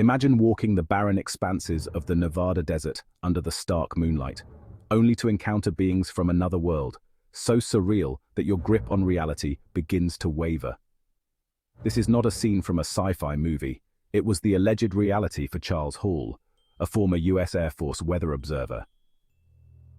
Imagine walking the barren expanses of the Nevada desert under the stark moonlight, only to encounter beings from another world, so surreal that your grip on reality begins to waver. This is not a scene from a sci-fi movie. It was the alleged reality for Charles Hall, a former US Air Force weather observer.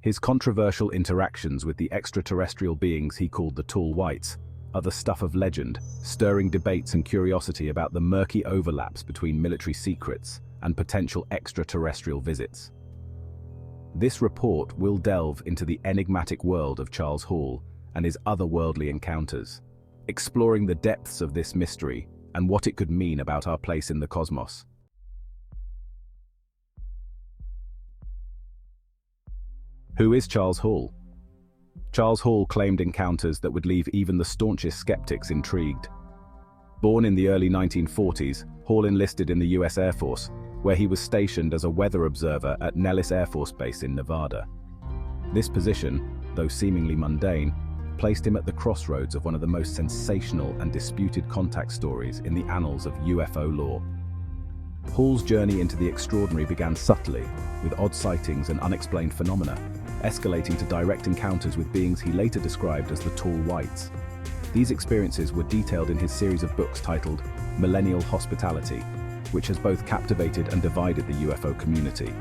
His controversial interactions with the extraterrestrial beings he called the Tall Whites are the stuff of legend, stirring debates and curiosity about the murky overlaps between military secrets and potential extraterrestrial visits. This report will delve into the enigmatic world of Charles Hall and his otherworldly encounters, exploring the depths of this mystery and what it could mean about our place in the cosmos. Who is Charles Hall? Charles Hall claimed encounters that would leave even the staunchest skeptics intrigued. Born in the early 1940s, Hall enlisted in the US Air Force, where he was stationed as a weather observer at Nellis Air Force Base in Nevada. This position, though seemingly mundane, placed him at the crossroads of one of the most sensational and disputed contact stories in the annals of UFO lore. Hall's journey into the extraordinary began subtly, with odd sightings and unexplained phenomena, escalating to direct encounters with beings he later described as the Tall Whites. These experiences were detailed in his series of books titled Millennial Hospitality, which has both captivated and divided the UFO community.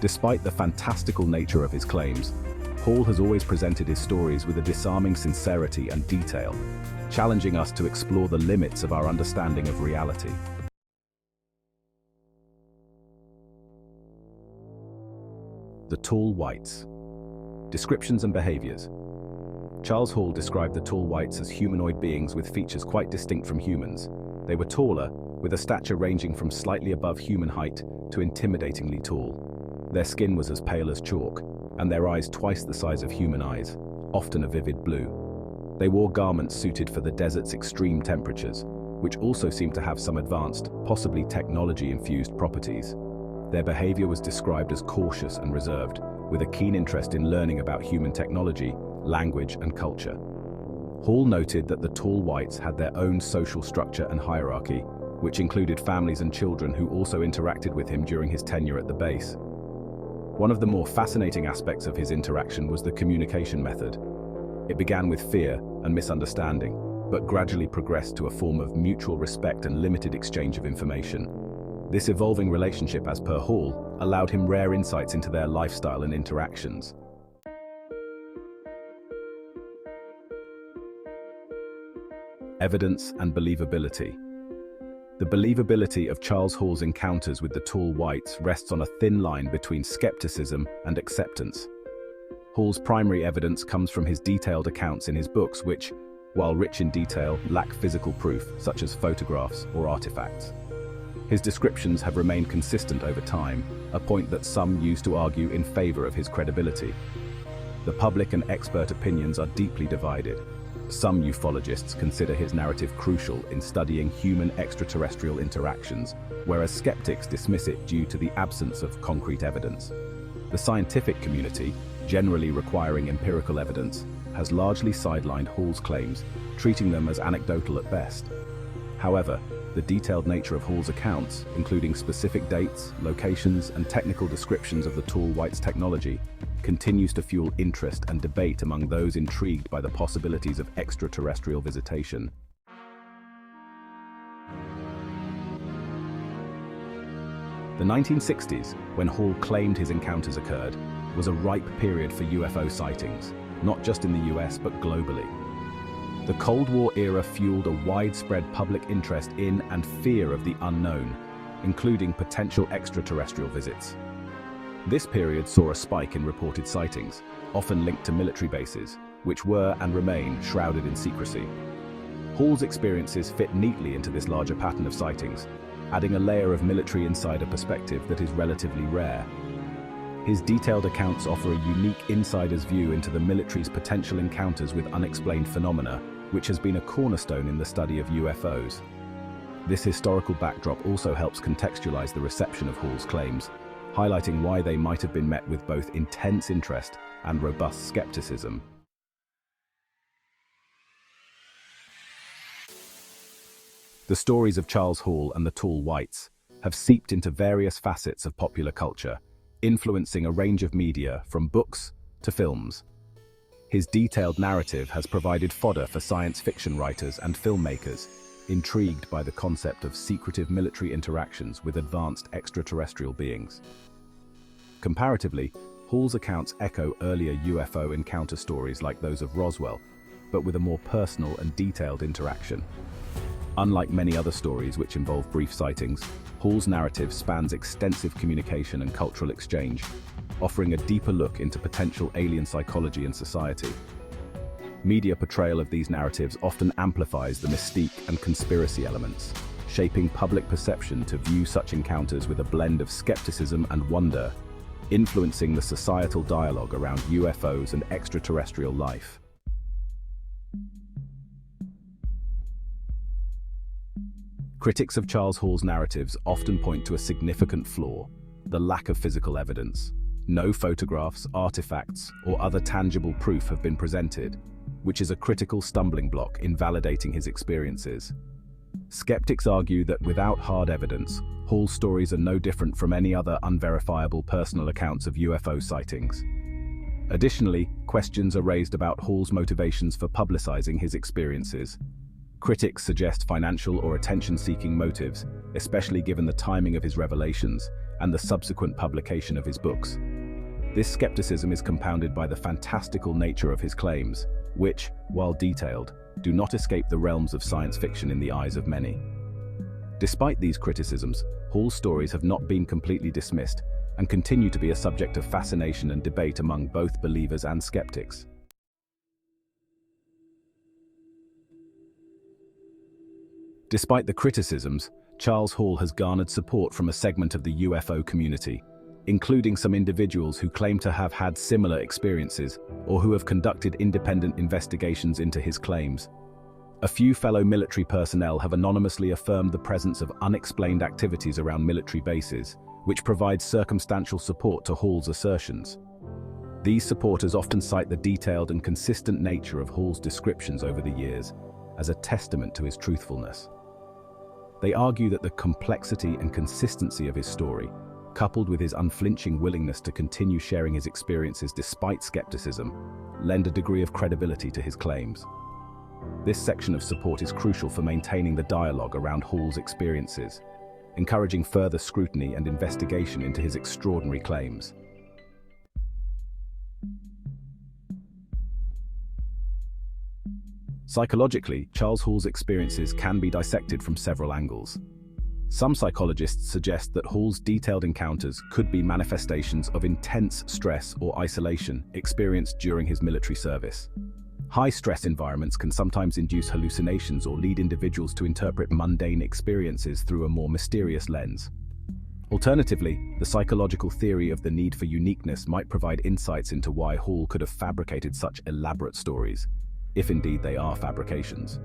Despite the fantastical nature of his claims, Hall has always presented his stories with a disarming sincerity and detail, challenging us to explore the limits of our understanding of reality. The Tall Whites. Descriptions and behaviors. Charles Hall described the Tall Whites as humanoid beings with features quite distinct from humans. They were taller, with a stature ranging from slightly above human height to intimidatingly tall. Their skin was as pale as chalk, and their eyes twice the size of human eyes, often a vivid blue. They wore garments suited for the desert's extreme temperatures, which also seemed to have some advanced, possibly technology-infused properties. Their behavior was described as cautious and reserved, with a keen interest in learning about human technology, language, and culture. Hall noted that the Tall Whites had their own social structure and hierarchy, which included families and children who also interacted with him during his tenure at the base. One of the more fascinating aspects of his interaction was the communication method. It began with fear and misunderstanding, but gradually progressed to a form of mutual respect and limited exchange of information. This evolving relationship, as per Hall, allowed him rare insights into their lifestyle and interactions. Evidence and believability. The believability of Charles Hall's encounters with the Tall Whites rests on a thin line between skepticism and acceptance. Hall's primary evidence comes from his detailed accounts in his books which, while rich in detail, lack physical proof, such as photographs or artifacts. His descriptions have remained consistent over time, a point that some use to argue in favor of his credibility. The public and expert opinions are deeply divided. Some ufologists consider his narrative crucial in studying human extraterrestrial interactions, whereas skeptics dismiss it due to the absence of concrete evidence. The scientific community, generally requiring empirical evidence, has largely sidelined Hall's claims, treating them as anecdotal at best. However, the detailed nature of Hall's accounts, including specific dates, locations, and technical descriptions of the Tall Whites' technology, continues to fuel interest and debate among those intrigued by the possibilities of extraterrestrial visitation. The 1960s, when Hall claimed his encounters occurred, was a ripe period for UFO sightings, not just in the US but globally. The Cold War era fueled a widespread public interest in and fear of the unknown, including potential extraterrestrial visits. This period saw a spike in reported sightings, often linked to military bases, which were and remain shrouded in secrecy. Hall's experiences fit neatly into this larger pattern of sightings, adding a layer of military insider perspective that is relatively rare. His detailed accounts offer a unique insider's view into the military's potential encounters with unexplained phenomena, which has been a cornerstone in the study of UFOs. This historical backdrop also helps contextualize the reception of Hall's claims, highlighting why they might have been met with both intense interest and robust skepticism. The stories of Charles Hall and the Tall Whites have seeped into various facets of popular culture, influencing a range of media from books to films. His detailed narrative has provided fodder for science fiction writers and filmmakers, intrigued by the concept of secretive military interactions with advanced extraterrestrial beings. Comparatively, Hall's accounts echo earlier UFO encounter stories like those of Roswell, but with a more personal and detailed interaction. Unlike many other stories which involve brief sightings, Hall's narrative spans extensive communication and cultural exchange, offering a deeper look into potential alien psychology and society. Media portrayal of these narratives often amplifies the mystique and conspiracy elements, shaping public perception to view such encounters with a blend of skepticism and wonder, influencing the societal dialogue around UFOs and extraterrestrial life. Critics of Charles Hall's narratives often point to a significant flaw: the lack of physical evidence. No photographs, artifacts, or other tangible proof have been presented, which is a critical stumbling block in validating his experiences. Skeptics argue that without hard evidence, Hall's stories are no different from any other unverifiable personal accounts of UFO sightings. Additionally, questions are raised about Hall's motivations for publicizing his experiences. Critics suggest financial or attention-seeking motives, especially given the timing of his revelations and the subsequent publication of his books. This skepticism is compounded by the fantastical nature of his claims, which, while detailed, do not escape the realms of science fiction in the eyes of many. Despite these criticisms, Hall's stories have not been completely dismissed and continue to be a subject of fascination and debate among both believers and skeptics. Despite the criticisms, Charles Hall has garnered support from a segment of the UFO community, including some individuals who claim to have had similar experiences or who have conducted independent investigations into his claims. A few fellow military personnel have anonymously affirmed the presence of unexplained activities around military bases, which provides circumstantial support to Hall's assertions. These supporters often cite the detailed and consistent nature of Hall's descriptions over the years as a testament to his truthfulness. They argue that the complexity and consistency of his story, coupled with his unflinching willingness to continue sharing his experiences despite skepticism, lend a degree of credibility to his claims. This section of support is crucial for maintaining the dialogue around Hall's experiences, encouraging further scrutiny and investigation into his extraordinary claims. Psychologically, Charles Hall's experiences can be dissected from several angles. Some psychologists suggest that Hall's detailed encounters could be manifestations of intense stress or isolation experienced during his military service. High-stress environments can sometimes induce hallucinations or lead individuals to interpret mundane experiences through a more mysterious lens. Alternatively, the psychological theory of the need for uniqueness might provide insights into why Hall could have fabricated such elaborate stories, if indeed they are fabrications.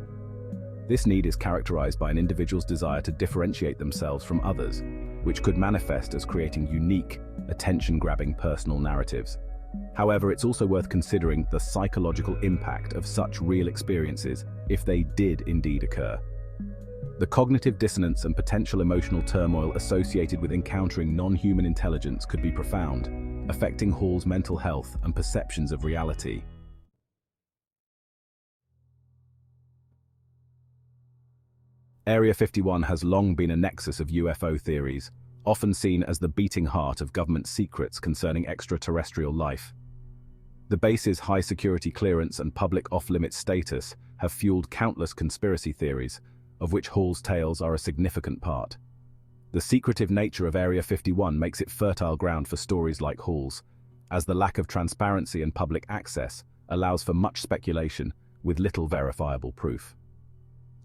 This need is characterized by an individual's desire to differentiate themselves from others, which could manifest as creating unique, attention-grabbing personal narratives. However, it's also worth considering the psychological impact of such real experiences if they did indeed occur. The cognitive dissonance and potential emotional turmoil associated with encountering non-human intelligence could be profound, affecting Hall's mental health and perceptions of reality. Area 51 has long been a nexus of UFO theories, often seen as the beating heart of government secrets concerning extraterrestrial life. The base's high security clearance and public off-limits status have fueled countless conspiracy theories, of which Hall's tales are a significant part. The secretive nature of Area 51 makes it fertile ground for stories like Hall's, as the lack of transparency and public access allows for much speculation with little verifiable proof.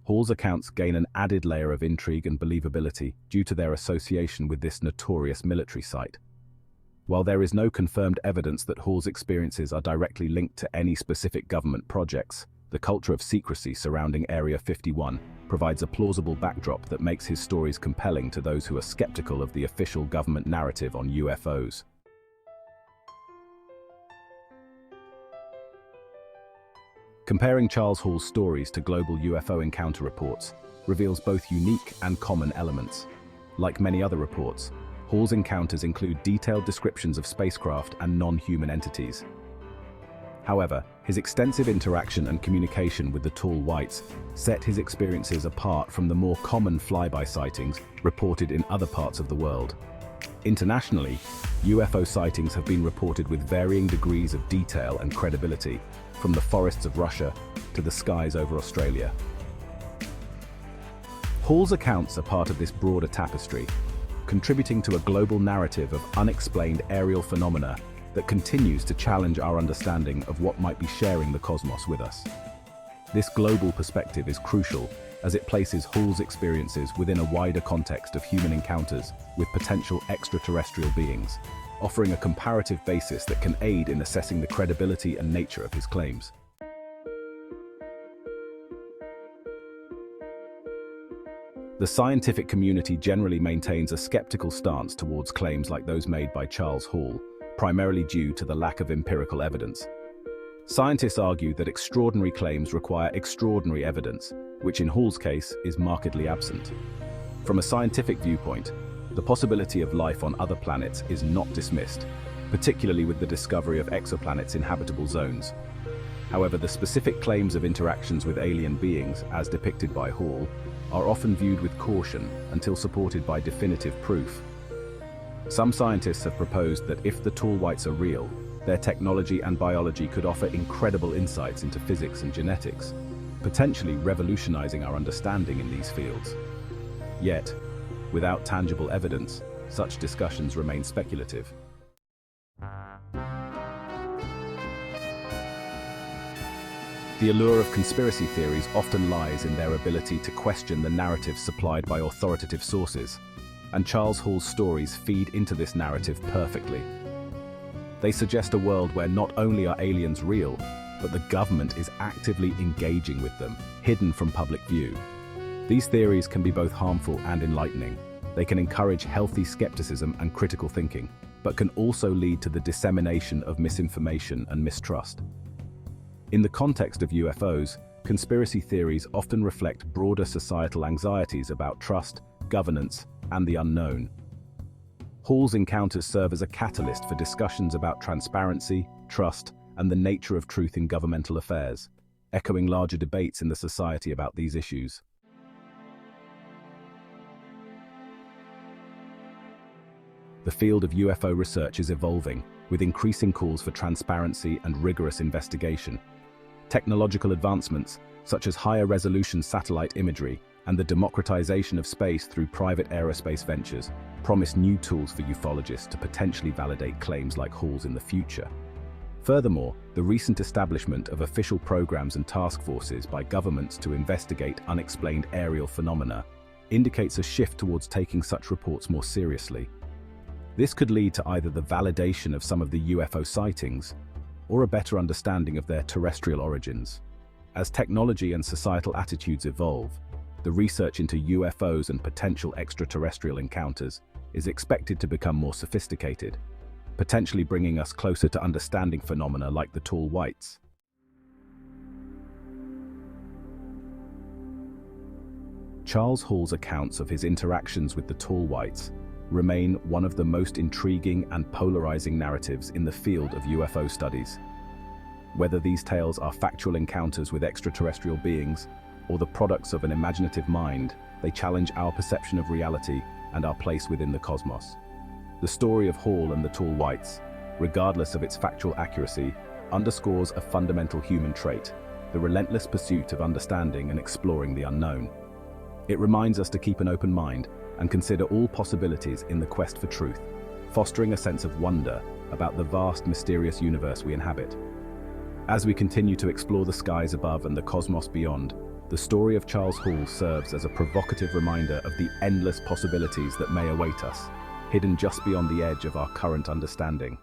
Hall's accounts gain an added layer of intrigue and believability due to their association with this notorious military site. While there is no confirmed evidence that Hall's experiences are directly linked to any specific government projects, the culture of secrecy surrounding Area 51 provides a plausible backdrop that makes his stories compelling to those who are skeptical of the official government narrative on UFOs. Comparing Charles Hall's stories to global UFO encounter reports reveals both unique and common elements. Like many other reports, Hall's encounters include detailed descriptions of spacecraft and non-human entities. However, his extensive interaction and communication with the tall whites set his experiences apart from the more common flyby sightings reported in other parts of the world. Internationally, UFO sightings have been reported with varying degrees of detail and credibility, from the forests of Russia to the skies over Australia. Hall's accounts are part of this broader tapestry, contributing to a global narrative of unexplained aerial phenomena that continues to challenge our understanding of what might be sharing the cosmos with us. This global perspective is crucial as it places Hall's experiences within a wider context of human encounters with potential extraterrestrial beings, offering a comparative basis that can aid in assessing the credibility and nature of his claims. The scientific community generally maintains a skeptical stance towards claims like those made by Charles Hall, primarily due to the lack of empirical evidence. Scientists argue that extraordinary claims require extraordinary evidence, which in Hall's case is markedly absent. From a scientific viewpoint, the possibility of life on other planets is not dismissed, particularly with the discovery of exoplanets in habitable zones. However, the specific claims of interactions with alien beings, as depicted by Hall, are often viewed with caution until supported by definitive proof. Some scientists have proposed that if the tall whites are real, their technology and biology could offer incredible insights into physics and genetics, potentially revolutionizing our understanding in these fields. Yet, without tangible evidence, such discussions remain speculative. The allure of conspiracy theories often lies in their ability to question the narratives supplied by authoritative sources, and Charles Hall's stories feed into this narrative perfectly. They suggest a world where not only are aliens real, but the government is actively engaging with them, hidden from public view. These theories can be both harmful and enlightening. They can encourage healthy skepticism and critical thinking, but can also lead to the dissemination of misinformation and mistrust. In the context of UFOs, conspiracy theories often reflect broader societal anxieties about trust, governance, and the unknown. Hall's encounters serve as a catalyst for discussions about transparency, trust, and the nature of truth in governmental affairs, echoing larger debates in the society about these issues. The field of UFO research is evolving, with increasing calls for transparency and rigorous investigation. Technological advancements, such as higher-resolution satellite imagery and the democratization of space through private aerospace ventures, promise new tools for ufologists to potentially validate claims like Hall's in the future. Furthermore, the recent establishment of official programs and task forces by governments to investigate unexplained aerial phenomena indicates a shift towards taking such reports more seriously. This could lead to either the validation of some of the UFO sightings or a better understanding of their terrestrial origins. As technology and societal attitudes evolve, the research into UFOs and potential extraterrestrial encounters is expected to become more sophisticated, potentially bringing us closer to understanding phenomena like the tall whites. Charles Hall's accounts of his interactions with the tall whites remain one of the most intriguing and polarizing narratives in the field of UFO studies. Whether these tales are factual encounters with extraterrestrial beings or the products of an imaginative mind, they challenge our perception of reality and our place within the cosmos. The story of Hall and the tall whites, regardless of its factual accuracy, underscores a fundamental human trait: the relentless pursuit of understanding and exploring the unknown. It reminds us to keep an open mind and consider all possibilities in the quest for truth, fostering a sense of wonder about the vast, mysterious universe we inhabit. As we continue to explore the skies above and the cosmos beyond, the story of Charles Hall serves as a provocative reminder of the endless possibilities that may await us, hidden just beyond the edge of our current understanding.